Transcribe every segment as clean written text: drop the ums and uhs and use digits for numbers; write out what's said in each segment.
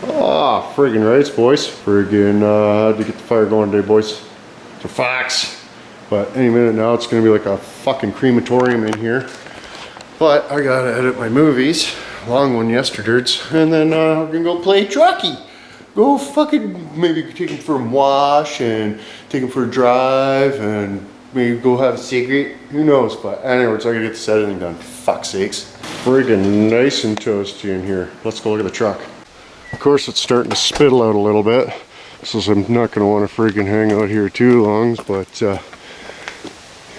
Ah, friggin' rights, boys. Friggin' had to get the fire going today, boys. It's a fax. But any minute now, it's gonna be like a fucking crematorium in here. But I gotta edit my movies. Long one yesterday, and then we're gonna go play trucky. Go fucking maybe take him for a wash and take him for a drive and maybe go have a cigarette. Who knows? But anyways, I gotta get this editing done. Fuck's sakes. Friggin' nice and toasty in here. Let's go look at the truck. Of course, it's starting to spittle out a little bit, so I'm not gonna want to friggin' hang out here too long. But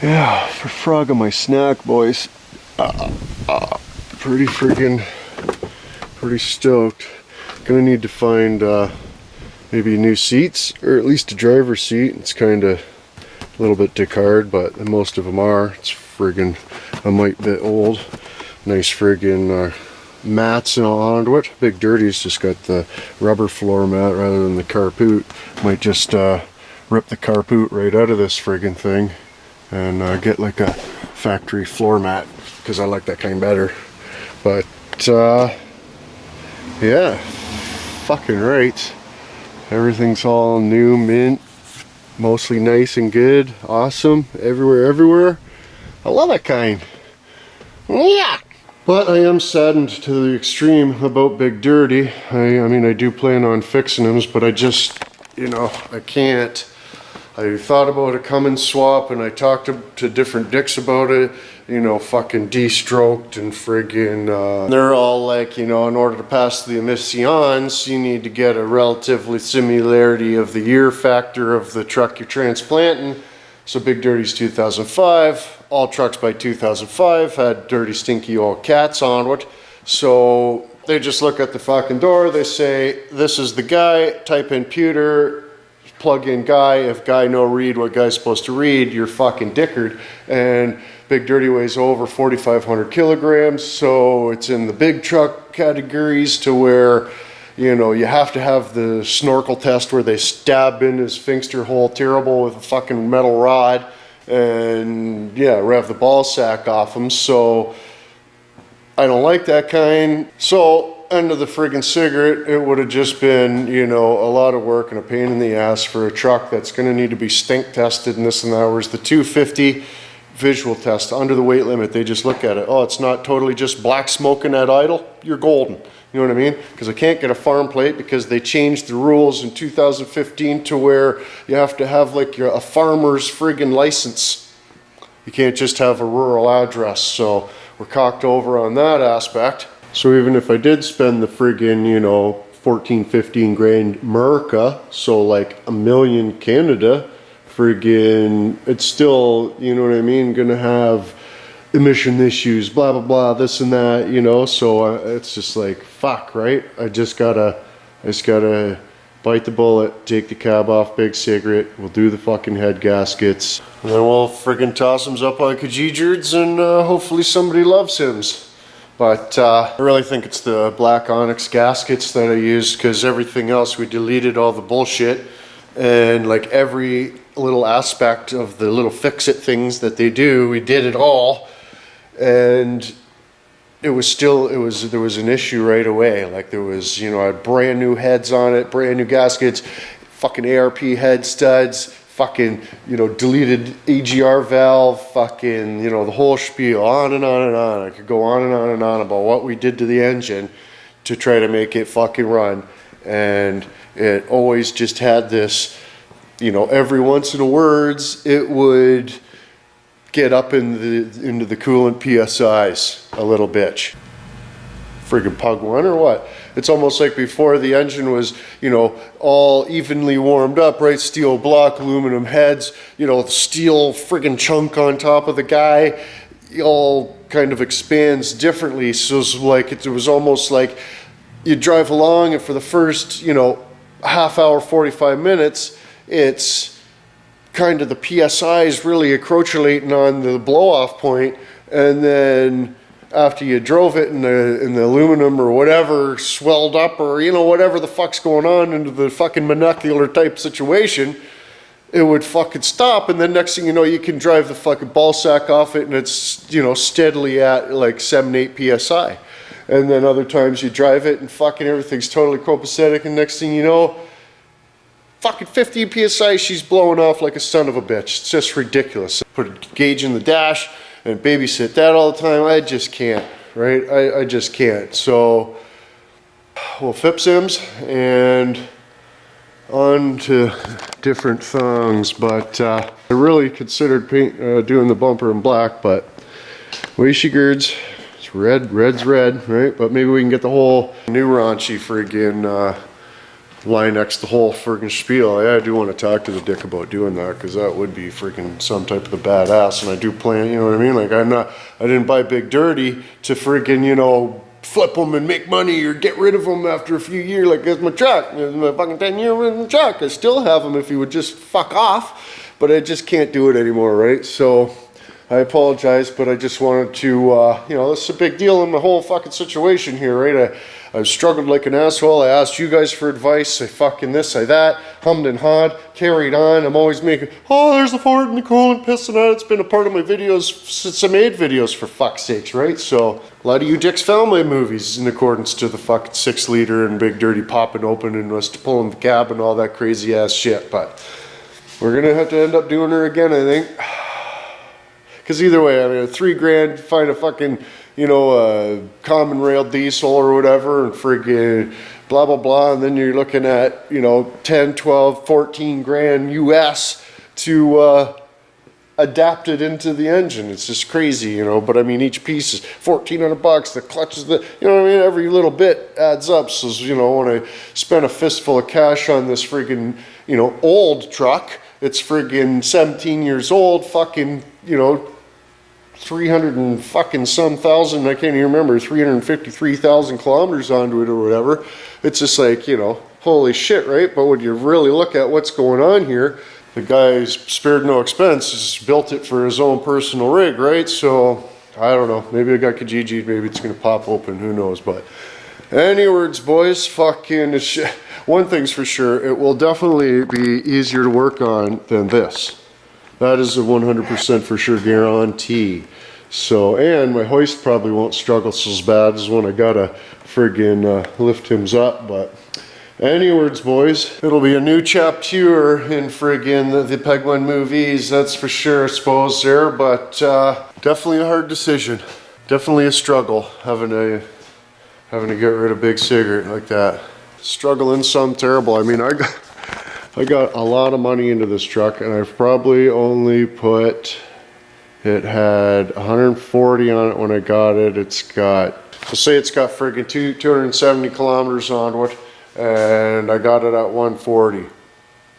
yeah, for frog on my snack, boys. Pretty stoked. Gonna need to find maybe new seats, or at least a driver's seat. It's kind of a little bit Descartes, but most of them are. It's friggin' a mite bit old. Nice friggin' mats and all onto it. Big Dirty's just got the rubber floor mat rather than the carpoot. Might just rip the carpoot right out of this friggin' thing and get like a factory floor mat, because I like that kind better. But yeah, fucking right. Everything's all new, mint, mostly nice and good, awesome, everywhere. I love that kind. Yeah. But I am saddened to the extreme about Big Dirty. I mean, I do plan on fixing him, but I just, you know, I can't. I thought about a come and swap, and I talked to different dicks about it, you know, fucking de-stroked and friggin', they're all like, you know, in order to pass the emissions, you need to get a relatively similarity of the year factor of the truck you're transplanting. So Big Dirty's 2005, all trucks by 2005 had dirty stinky old cats on it. So they just look at the fucking door, they say, this is the guy, type in pewter, plug in guy, if guy no read what guy's supposed to read, you're fucking dickered. And Big Dirty weighs over 4,500 kilograms, so it's in the big truck categories to where, you know, you have to have the snorkel test where they stab in his sphincter hole terrible with a fucking metal rod and, yeah, rev the ball sack off him. So I don't like that kind. So end of the friggin' cigarette, it would have just been, you know, a lot of work and a pain in the ass for a truck that's going to need to be stink tested and this and that. Whereas the 250 visual test under the weight limit, they just look at it. Oh, it's not totally just black smoking at idle. You're golden. You know what I mean? Because I can't get a farm plate because they changed the rules in 2015 to where you have to have like a farmer's friggin' license. You can't just have a rural address. So we're cocked over on that aspect. So even if I did spend the friggin', you know, 14, 15 grand America, so like $1 million Canada, friggin', it's still, you know what I mean, gonna have emission issues, blah, blah, blah, this and that, you know, so it's just like, fuck, right? I just gotta bite the bullet, take the cab off, big cigarette, we'll do the fucking head gaskets, and then we'll friggin' toss them up on Kajijards, and hopefully somebody loves him. But I really think it's the black onyx gaskets that I used, because everything else, we deleted all the bullshit, and like every little aspect of the little fix-it things that they do, we did it all, and there was an issue right away. Like there was, you know, I had brand new heads on it, brand new gaskets, fucking ARP head studs, fucking, you know, deleted AGR valve, fucking, you know, the whole spiel, on and on and on. I could go on and on and on about what we did to the engine to try to make it fucking run. And it always just had this, you know, every once in a words, it would get up into the coolant PSIs a little bitch. Friggin' pug one or what? It's almost like before the engine was, you know, all evenly warmed up, right? Steel block, aluminum heads, you know, steel friggin' chunk on top of the guy, all kind of expands differently. So it's like, it was almost like you drive along and for the first, you know, half hour, 45 minutes, it's kind of the PSI is really accrochulating on the blow off point, and then after you drove it and the aluminum or whatever swelled up, or, you know, whatever the fuck's going on into the fucking monocular type situation, it would fucking stop, and then next thing you know, you can drive the fucking ball sack off it, and it's, you know, steadily at like 7-8 PSI. And then other times you drive it and fucking everything's totally copacetic, and next thing you know, fucking 15 psi, she's blowing off like a son of a bitch. It's just ridiculous. Put a gauge in the dash and babysit that all the time. I just can't, right? I just can't. So we'll flip sims and on to different things. But I really considered doing the bumper in black, but Weishi girds, it's red, red's red, right? But maybe we can get the whole new raunchy friggin' line next the whole friggin' spiel. Yeah, I do want to talk to the dick about doing that, because that would be freaking some type of a badass. And I do plan, you know what I mean? Like I didn't buy Big Dirty to friggin', you know, flip them and make money or get rid of them after a few years. Like it's my truck, it's my fucking 10-year truck. I still have them if he would just fuck off, but I just can't do it anymore, right? So I apologize, but I just wanted to, you know, this is a big deal in the whole fucking situation here, right? I've struggled like an asshole. I asked you guys for advice. I fucking this, I that, hummed and hawed, carried on. I'm always making, oh, there's the Ford and the coolant pissing out. It's been a part of my videos since I made videos, for fuck's sakes, right? So a lot of you dicks found my movies in accordance to the fucking 6-liter and Big Dirty popping open and us pulling the cab and all that crazy ass shit. But we're gonna have to end up doing her again, I think. Because either way, I mean, $3 grand, find a fucking, you know, a common rail diesel or whatever, and friggin' blah, blah, blah. And then you're looking at, you know, 10, 12, 14 grand US to adapt it into the engine. It's just crazy, you know. But I mean, each piece is $1,400. The clutch is you know what I mean? Every little bit adds up. So, you know, when I spent a fistful of cash on this friggin', you know, old truck, it's friggin' 17 years old, fucking, you know, 300 and fucking some thousand, I can't even remember, 353,000 kilometers onto it or whatever. It's just like, you know, holy shit, right? But when you really look at what's going on here, the guy's spared no expense, just built it for his own personal rig, right? So, I don't know, maybe I got Kijiji, maybe it's gonna pop open, who knows, but any words, boys, fucking shit. One thing's for sure, it will definitely be easier to work on than this. That is a 100% for sure guarantee. So, and my hoist probably won't struggle so as bad as when I gotta friggin' lift him up. But any words, boys, it'll be a new chapter in friggin' the Penguin movies, that's for sure, I suppose there. But definitely a hard decision. Definitely a struggle having to get rid of Big Cigarette like that. Struggling some terrible. I mean, I got a lot of money into this truck, and I've probably only put, it had 140 on it when I got it. It's got, let's say it's got friggin' 270 kilometers onto it, and I got it at 140. I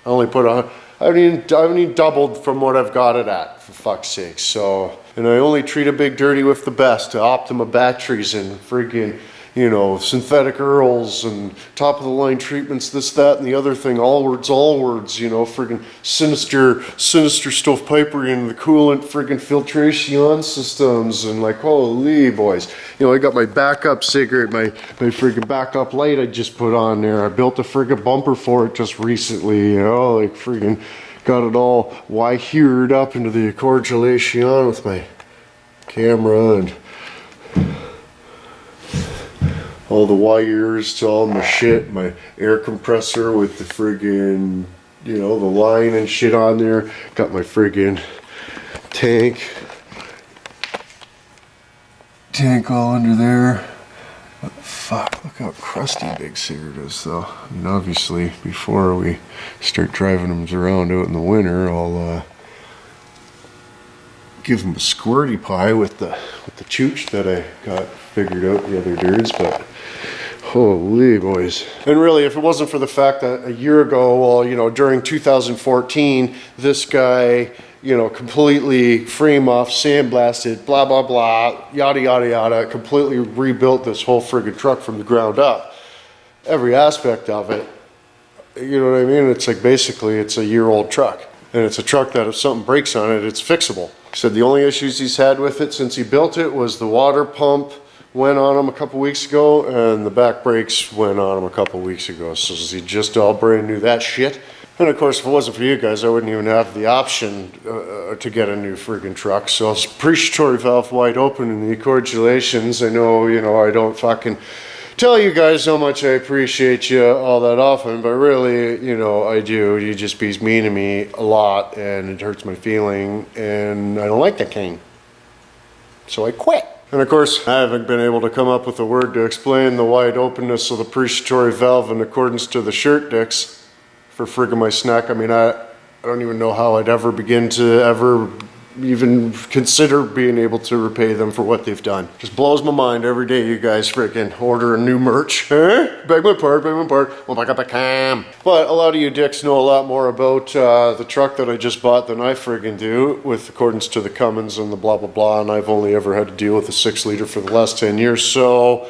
only put I haven't even doubled from what I've got it at, for fuck's sake. So, and I only treat a Big Dirty with the best, Optima batteries and friggin', you know, synthetic Earls and top of the line treatments, this, that, and the other thing, all words, you know, friggin' sinister stovepipery and the coolant friggin' filtration systems, and like, holy boys. You know, I got my backup cigarette, my friggin' backup light I just put on there. I built a friggin' bumper for it just recently, you know, like friggin' got it all wired up into the accordulation with my camera and all the wires to all my shit, my air compressor with the friggin', you know, the line and shit on there. Got my friggin' tank all under there. But fuck, look how crusty Big Cigarette is though. I mean, obviously, before we start driving them around out in the winter, I'll give them a squirty pie with the chooch that I got figured out the other dudes, but holy boys. And really, if it wasn't for the fact that a year ago, well, you know, during 2014, this guy, you know, completely frame off, sandblasted, blah, blah, blah, yada, yada, yada, completely rebuilt this whole friggin' truck from the ground up. Every aspect of it, you know what I mean? It's like basically it's a year-old truck. And it's a truck that if something breaks on it, it's fixable. He said the only issues he's had with it since he built it was the water pump went on him a couple weeks ago, and the back brakes went on him a couple weeks ago. So he just all brand new that shit. And of course, if it wasn't for you guys, I wouldn't even have the option to get a new friggin' truck. So it's appreciatory valve wide open and the congratulations. I know, you know, I don't fucking tell you guys how much I appreciate you all that often, but really, you know, I do. You just be mean to me a lot and it hurts my feeling and I don't like that king. So I quit. And of course, I haven't been able to come up with a word to explain the wide openness of the appreciatory valve in accordance to the shirt dicks for friggin' my snack. I mean, I don't even know how I'd ever begin to ever even consider being able to repay them for what they've done. Just blows my mind every day you guys friggin' order a new merch. Beg my pardon. Oh my god, but a lot of you dicks know a lot more about the truck that I just bought than I friggin' do, with accordance to the Cummins and the blah blah blah, and I've only ever had to deal with a 6-liter for the last 10 years, so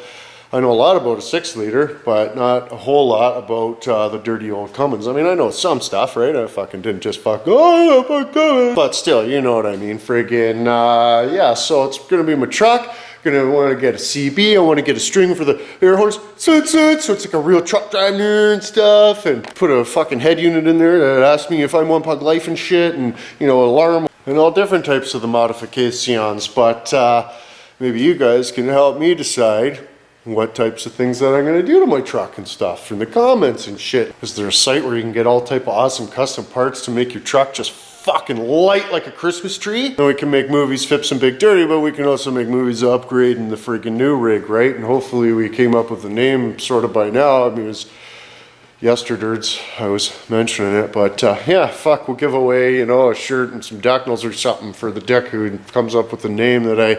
I know a lot about a 6-liter, but not a whole lot about the dirty old Cummins. I mean, I know some stuff, right? I fucking didn't just fuck Cummins. But still, you know what I mean. Friggin', yeah, so it's gonna be my truck. Gonna want to get a CB. I want to get a string for the air horns. So it's like a real truck driver and stuff. And put a fucking head unit in there that asks me if I'm on pug life and shit. And, you know, alarm and all different types of the modifications. But maybe you guys can help me decide what types of things that I'm going to do to my truck and stuff in the comments and shit. Is there a site where you can get all type of awesome custom parts to make your truck just fucking light like a Christmas tree? And we can make movies, Fips and Big Dirty, but we can also make movies upgrading the freaking new rig, right? And hopefully we came up with a name sort of by now. I mean, it was yesterdards I was mentioning it, but yeah, fuck, we'll give away, you know, a shirt and some Ducknals or something for the dick who comes up with the name that I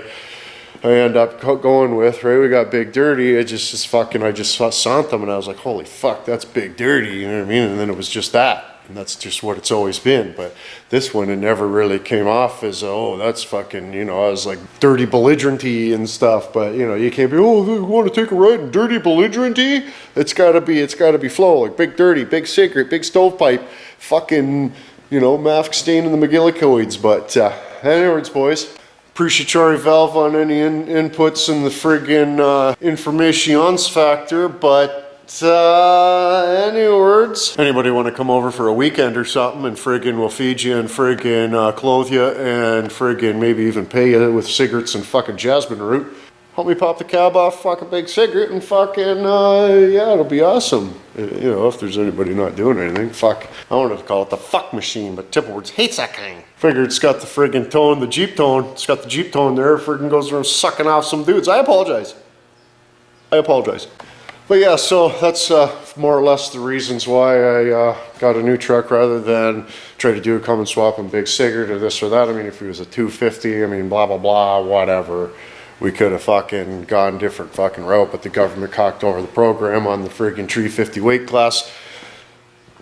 end up going with, right? We got Big Dirty. I just saw them and I was like, holy fuck, that's Big Dirty, you know what I mean? And then it was just that, and that's just what it's always been. But this one, it never really came off as, oh, that's fucking, you know, I was like dirty belligerent-y and stuff, but you know, you can't be, oh, you want to take a ride in dirty belligerent-y? It's gotta be flow, like Big Dirty, Big Cigarette, Big Stovepipe, fucking, you know, mask stain in the McGillicoids. But anyways, boys, appreciatory valve on any inputs in the friggin' informations factor, but any words? Anybody want to come over for a weekend or something and friggin' we'll feed you and friggin' clothe you and friggin' maybe even pay you with cigarettes and fucking jasmine root. Help me pop the cab off fucking Big Cigarette and fucking, yeah, it'll be awesome. You know, if there's anybody not doing anything, fuck. I wanted to call it the fuck machine, but Tipperwords hates that kind. Figure it's got the friggin' tone, the Jeep tone. It's got the Jeep tone there, friggin' goes around sucking off some dudes. I apologize. But yeah, so that's more or less the reasons why I got a new truck rather than try to do a common swap and Big Cigarette or this or that. I mean, if it was a 250, I mean, blah, blah, blah, whatever. We could have fucking gone different fucking route, but the government cocked over the program on the friggin' 350 weight class.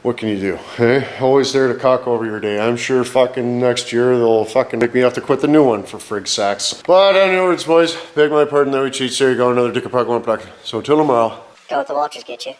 What can you do? Eh? Always there to cock over your day. I'm sure fucking next year they'll fucking make me have to quit the new one for frig sacks. But anyways, boys, beg my pardon, there we cheat. There you go, another dick of puck one puck. So until tomorrow. Don't let the Walters get you.